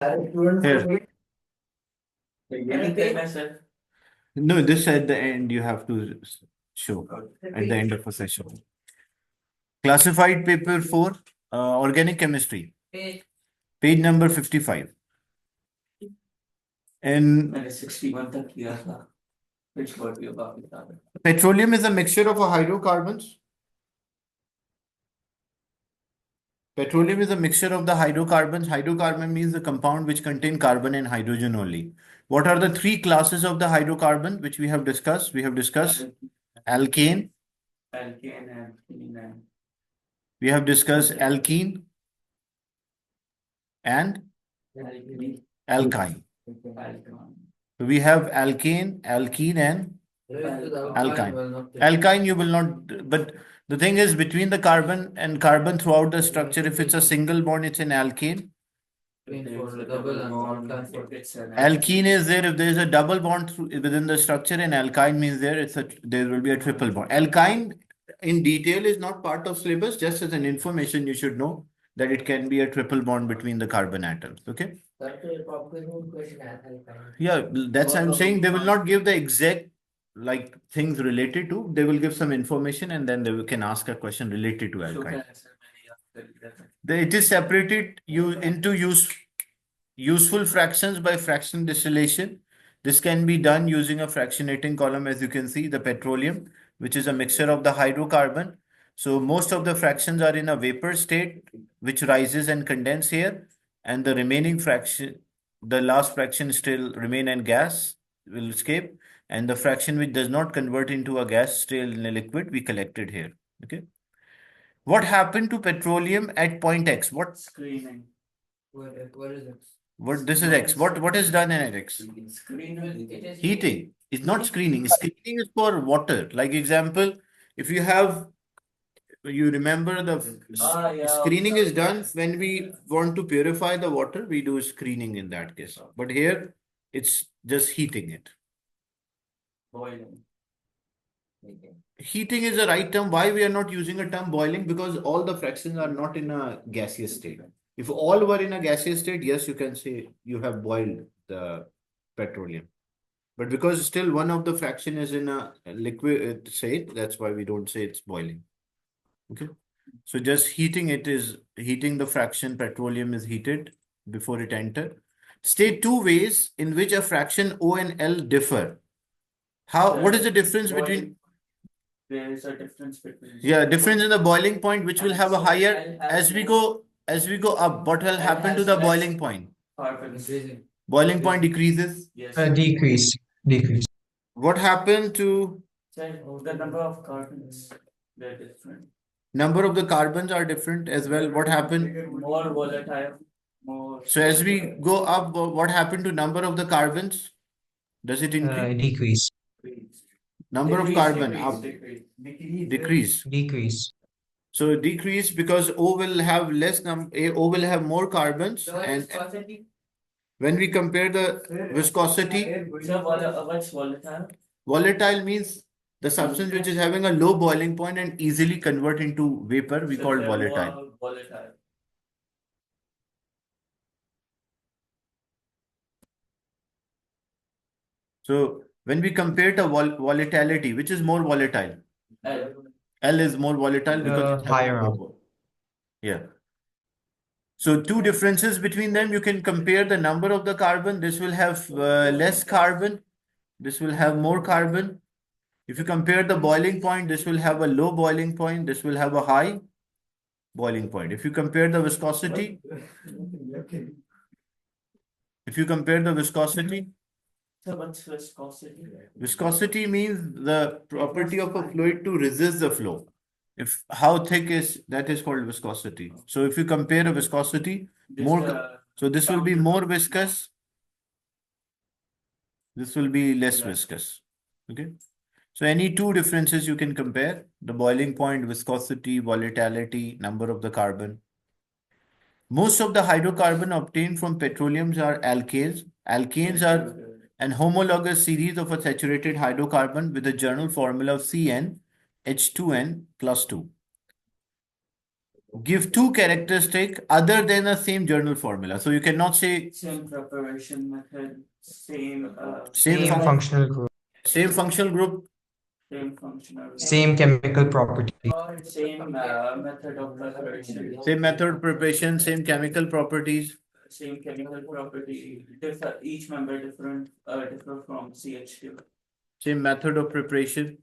Here. No, this at the end you have to show at the end of a session. Classified paper 4, organic chemistry, page number 55. And petroleum is a mixture of hydrocarbons. Petroleum is a mixture of the hydrocarbons. Hydrocarbon means the compound which contain carbon and hydrogen only. What are the three classes of the hydrocarbon which we have discussed? We have discussed alkane. We have discussed alkene and alkyne. So we have alkane, alkene, and alkyne. Alkyne you will not, but the thing is between the carbon and carbon throughout the structure, if it's a single bond, it's an alkane. Alkene is there if there is a double bond within the structure, and alkyne means there will be a triple bond. Alkyne in detail is not part of syllabus, just as an information you should know that it can be a triple bond between the carbon atoms. Okay. Yeah, that's I'm saying they will not give the exact like things related to. They will give some information and then they can ask a question related to alkyne. It is separated into useful fractions by fraction distillation. This can be done using a fractionating column, as you can see, the petroleum, which is a mixture of the hydrocarbon. So most of the fractions are in a vapor state, which rises and condense here, and the remaining fraction, the last fraction still remain in gas, will escape, and the fraction which does not convert into a gas, still in a liquid, we collected here. Okay. What happened to petroleum at point X? What? Screening. What is it? What this is X. What is done in X? Heating. It's not screening. Screening is for water. Like example, if you have, you remember the screening is done when we want to purify the water, we do screening in that case. But here it's just heating it. Boiling. Heating is the right term. Why we are not using a term boiling? Because all the fractions are not in a gaseous state. If all were in a gaseous state, yes, you can say you have boiled the petroleum. But because still one of the fraction is in a liquid state, that's why we don't say it's boiling. Okay. So just heating it is heating the fraction petroleum is heated before it enter. State two ways in which a fraction O and L differ. What is the difference between? There is a difference between. Yeah, difference in the boiling point, which will have a higher as we go up. What will happen to the boiling point? Boiling point decreases. Yes. Decrease. What happened to the number of carbons? They're different. Number of the carbons are different as well. What happened? More volatile. More. So as we go up, what happened to number of the carbons? Does it increase? Decrease. Number of carbon up. Decrease. So decrease because O will have less O will have more carbons, and when we compare the viscosity, What's volatile? Volatile means the substance which is having a low boiling point and easily convert into vapor, we call volatile. So when we compare the volatility, which is more volatile? L is more volatile because it's higher up. Yeah. So two differences between them, you can compare the number of the carbon. This will have less carbon. This will have more carbon. If you compare the boiling point, this will have a low boiling point. This will have a high boiling point. If you compare the viscosity, So what's viscosity? Viscosity means the property of a fluid to resist the flow. If how thick is that is called viscosity. So if you compare a viscosity, so this will be more viscous. This will be less viscous. Okay. So any two differences you can compare: the boiling point, viscosity, volatility, number of the carbon. Most of the hydrocarbon obtained from petroleums are alkanes. Alkanes are an homologous series of a saturated hydrocarbon with a general formula of CN H2N plus 2. give two characteristic other than the same journal formula. So you cannot say Same preparation method, same same Same functional group, same functional group, same functional, same chemical property, same method of preparation, same method preparation, same chemical properties. same chemical property, differ each member different differ from CH2. Same method of preparation.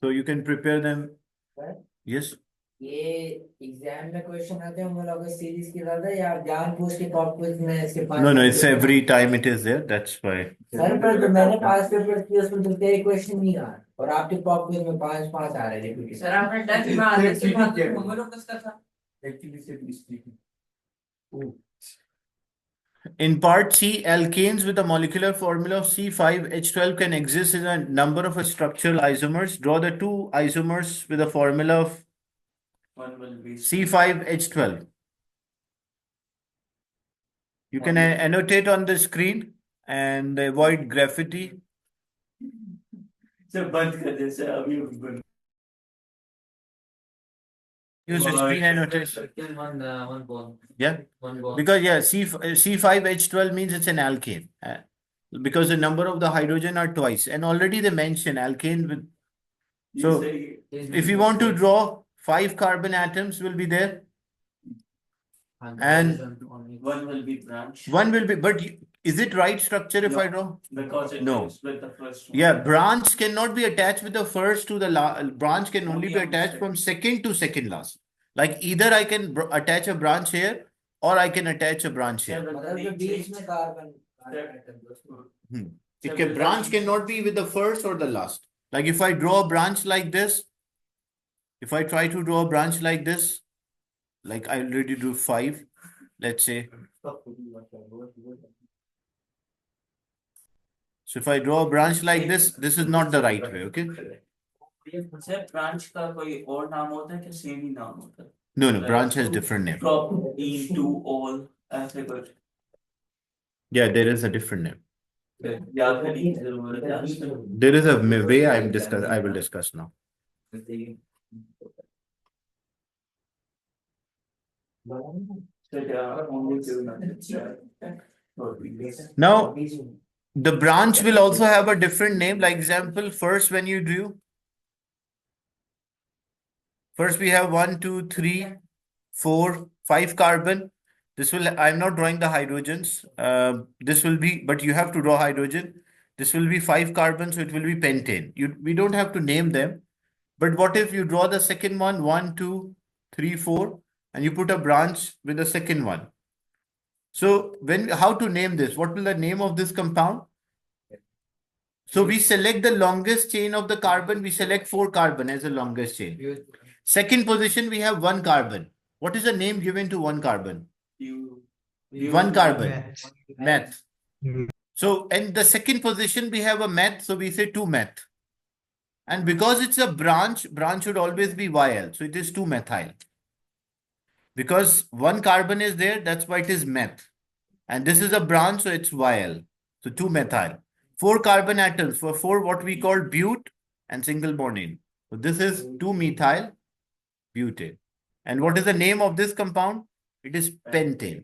So you can prepare them. Yes. ये exam में question आते हैं हम लोग series की ज्यादा या आप जानबूझ के पॉप क्विज में इसके पास No, it's every time it is there. That's why. Sir पर जो मैंने पास पेपर किए उसमें तो एक क्वेश्चन नहीं आ और आपके पॉप क्विज में पांच पांच आ रहे हैं सर आपने 10 में आधे से बात हम लोग किसका था एक्चुअली से In part C, alkanes with a molecular formula of C5H12 can exist in a number of structural isomers. Draw the two isomers with a formula of One will be C5H12. You can annotate on the screen and avoid graffiti. Sir बंद कर दे sir अभी बंद Use the screen annotation. one ball Yeah. one ball Because yeah, C5H12 means it's an alkane. Because the number of the hydrogen are twice. And already they mention alkane with. So if you want to draw 5 carbon atoms will be there. And one will be branch one will be, but is it right structure if No. I draw? because it No. is with the first one. Yeah, branch cannot be attached with the first to the last. Branch can only be attached from second to second last. Like either I can attach a branch here or I can attach a branch Sir, here. will the मतलब जो name बीच change? में carbon It can, branch cannot be with the first or the last. Like if I draw a branch like this, if I try to draw a branch like this, like I already drew 5, let's say. So if I draw a branch like this is not the right way, okay? Sir branch का कोई और नाम होता है कि same ही नाम होता है No, branch has different name. From in to all ऐसे कुछ Yeah, there is a different name. याद करने की जरूरत है उसमें। There is a way I will discuss now. So there are only two methods, right? Now, the branch will also have a different name. Like example, first when you drew, first we have 1, 2, 3, 4, 5 carbon. This will, I'm not drawing the hydrogens. This will be, but you have to draw hydrogen. This will be 5 carbon, so it will be pentane. We don't have to name them. But what if you draw the second one, 1, 2, 3, 4, and you put a branch with the second one? So how to name this? What will the name of this compound? So we select the longest chain of the carbon. We select 4 carbon as the longest chain. Second position, we have 1 carbon. What is the name given to 1 carbon? 1 carbon. Meth. So in the second position, we have a meth. So we say 2 meth. And because it's a branch should always be YL. So it is 2 methyl. Because 1 carbon is there, that's why it is meth. And this is a branch, so it's YL. So 2 methyl. 4 carbon atoms for 4 what we call bute and single bond in. So this is 2 methyl butane. And what is the name of this compound? It is pentane.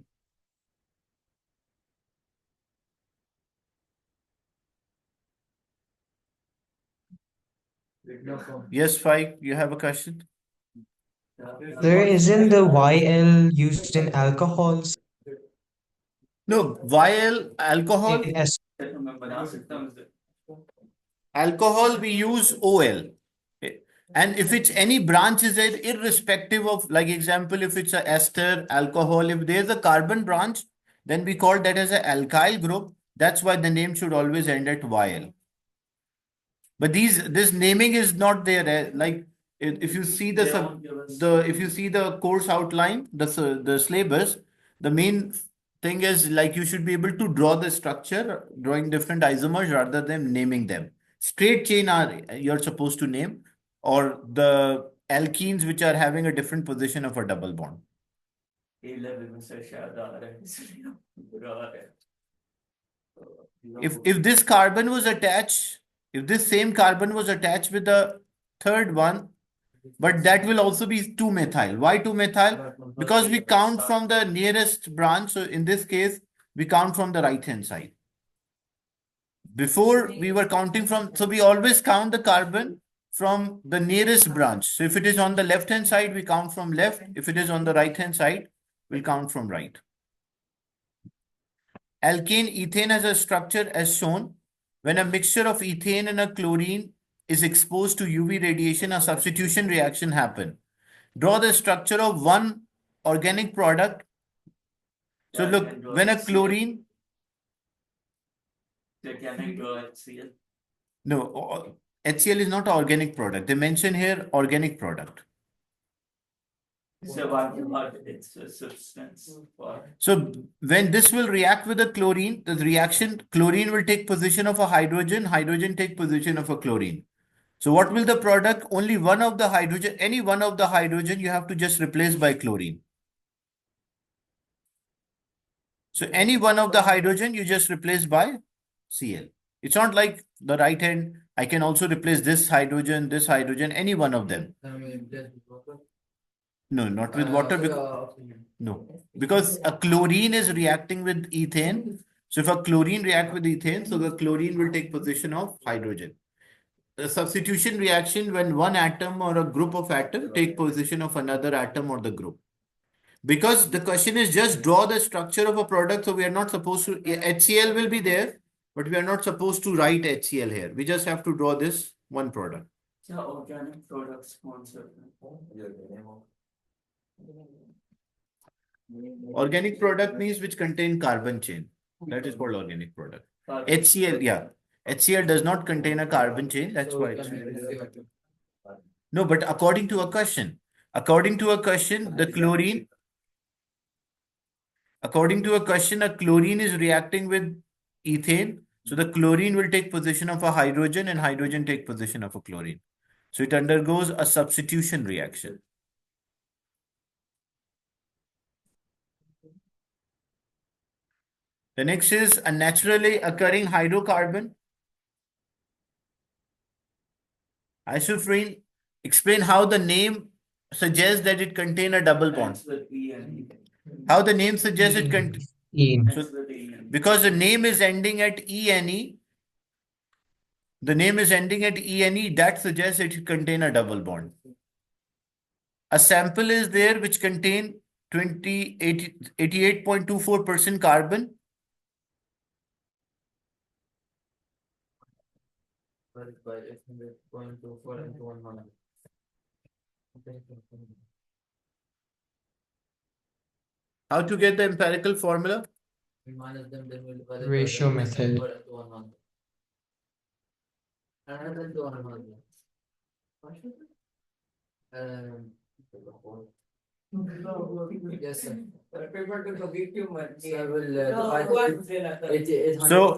Yes, Faik, you have a question? There isn't the YL used in alcohols No, YL, alcohol. in S. Alcohol, we use OL. And if it's any branch is there, irrespective of, like example, if it's a ester, alcohol, if there's a carbon branch, then we call that as an alkyl group. That's why the name should always end at YL. But this naming is not there. Like if you see if you see the course outline, the syllabus, the main thing is like you should be able to draw the structure, drawing different isomers rather than naming them. Straight chain you're supposed to name, or the alkenes which are having a different position of a double bond. If this carbon was attached, if this same carbon was attached with the third one, but that will also be 2-methyl. Why 2-methyl? Because we count from the nearest branch. So in this case, we count from the right-hand side. Before we were counting from, so we always count the carbon from the nearest branch. So if it is on the left-hand side, we count from left. If it is on the right-hand side, we'll count from right. Alkane ethane has a structure as shown. When a mixture of ethane and a chlorine is exposed to UV radiation, a substitution reaction happens. Draw the structure of one organic product. So look, when a chlorine, Can I draw HCl? no, HCl is not an organic product. They mention here organic product. So what it's a substance for? So when this will react with the chlorine, the reaction, chlorine will take position of a hydrogen, hydrogen take position of a chlorine. So what will the product? Only one of the hydrogen, any one of the hydrogen you have to just replace by chlorine. So any one of the hydrogen you just replace by Cl. It's not like the right hand, I can also replace this hydrogen, any one of them. No, not with water. No, because a chlorine is reacting with ethane. So if a chlorine react with ethane, so the chlorine will take position of hydrogen. The substitution reaction when one atom or a group of atom take position of another atom or the group. Because the question is just draw the structure of a product. So we are not supposed to, HCl will be there, but we are not supposed to write HCl here. We just have to draw this one product. So organic products concept. Organic product means which contain carbon chain. That is called organic product. HCl, yeah. HCl does not contain a carbon chain. That's why it's. No, but according to a question, the chlorine, according to a question, a chlorine is reacting with ethane. So the chlorine will take position of a hydrogen and hydrogen take position of a chlorine. So it undergoes a substitution reaction. The next is a naturally occurring hydrocarbon. Isoprene, explain how the name suggests that it contains a double bond. How the name suggests it contains. Because the name is ending at ENE. The name is ending at ENE, that suggests it contains a double bond. A sample is there which contain 88.24% carbon. How to get the empirical formula? Ratio method. Yes, sir. So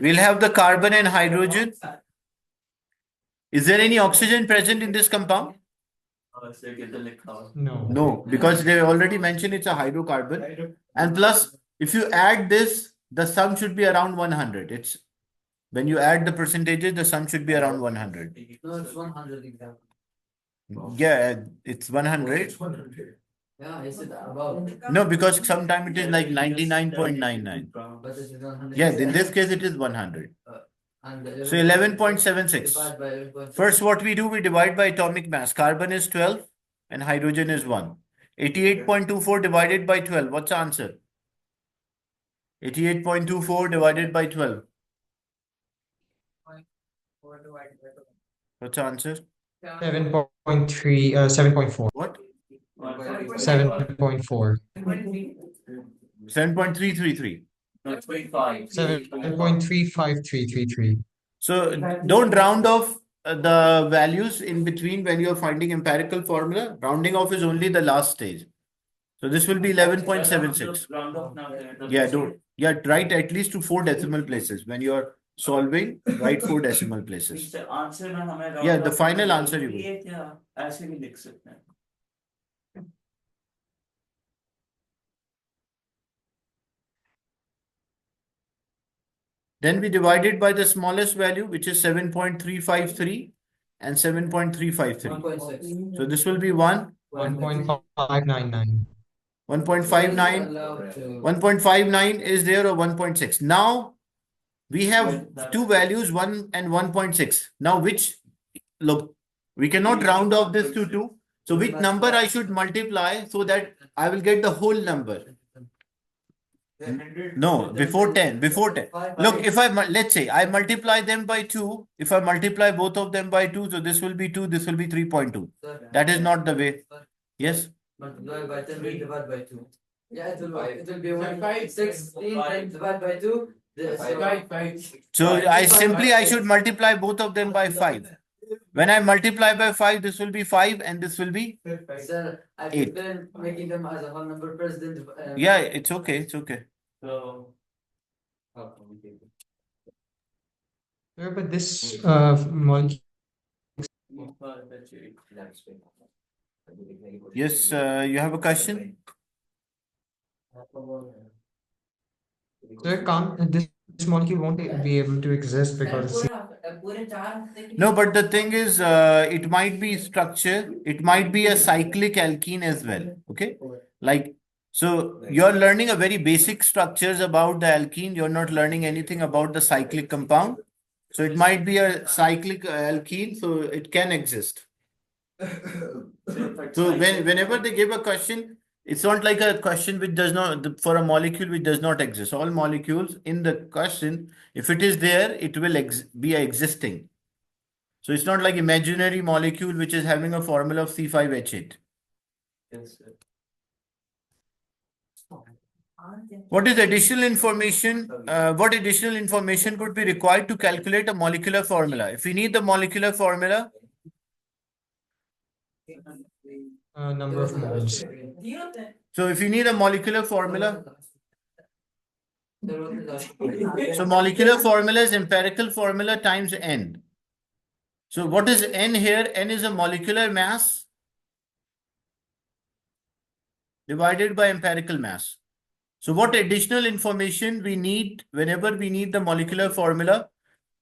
we'll have the carbon and hydrogen. Is there any oxygen present in this compound? No. No, because they already mentioned it's a hydrocarbon. And plus, if you add this, the sum should be around 100. It's when you add the percentages, the sum should be around 100. No, it's 100 example. Yeah, it's 100. Yeah, is it above? No, because sometimes it is like 99.99. But it is 100. Yeah, in this case, it is 100. So 11.76. First, what we do, we divide by atomic mass. Carbon is 12 and hydrogen is 1. 88.24 divided by 12. What's the answer? 88.24 divided by 12. What's the answer? 7.3, 7.4. What? 7.4. 7.333. No, 25. 7.35333. So don't round off the values in between when you're finding empirical formula. Rounding off is only the last stage. So this will be 11.76. Round off now. Yeah, don't. Yeah, write at least to 4 decimal places. When you're solving, write 4 decimal places. Answer में हमें round Yeah, the off final करना answer you जरूरी will. है क्या? ऐसे भी लिख सकते हैं. Then we divide it by the smallest value, which is 7.353 and 7.353. 1.6. So this will be 1, 1.599. 1.59. 1.59 is there or 1.6. Now we have two values, 1 and 1.6. Now look, we cannot round off this to 2. So which number I should multiply so that I will get the whole number? No, before 10, before 10. Look, if let's say I multiply them by 2, if I multiply both of them by 2, so this will be 2, this will be 3.2. That is not the way. Yes? Multiply by 10, we divide by 2. Yeah, it will be 16 times divide by 2. So I should multiply both of them by 5. When I multiply by 5, this will be 5 and this will be Sir, I 8. prefer making them as a whole number president. Yeah, it's okay, it's okay. So. Sir, but this molecule. Yes, you have a question? Sir, can't this molecule won't be able to exist because No, but the thing is, it might be structure, it might be a cyclic alkene as well. Okay, like so you're learning a very basic structures about the alkene. You're not learning anything about the cyclic compound. So it might be a cyclic alkene, so it can exist. So whenever they give a question, it's not like a question which does not, for a molecule which does not exist. All molecules in the question, if it is there, it will be existing. So it's not like imaginary molecule which is having a formula of C5H8. What is additional information? What additional information could be required to calculate a molecular formula? If we need the molecular formula, number of moles. so if you need a molecular formula, so molecular formula is empirical formula times N. So what is N here? N is a molecular mass divided by empirical mass. So what additional information we need whenever we need the molecular formula?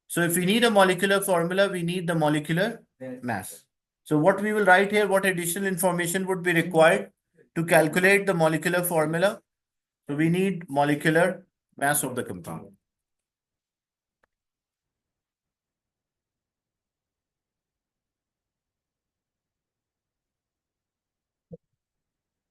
So if we need a molecular formula, we need the molecular mass. So what we will write here, what additional information would be required to calculate the molecular formula? So we need molecular mass of the compound.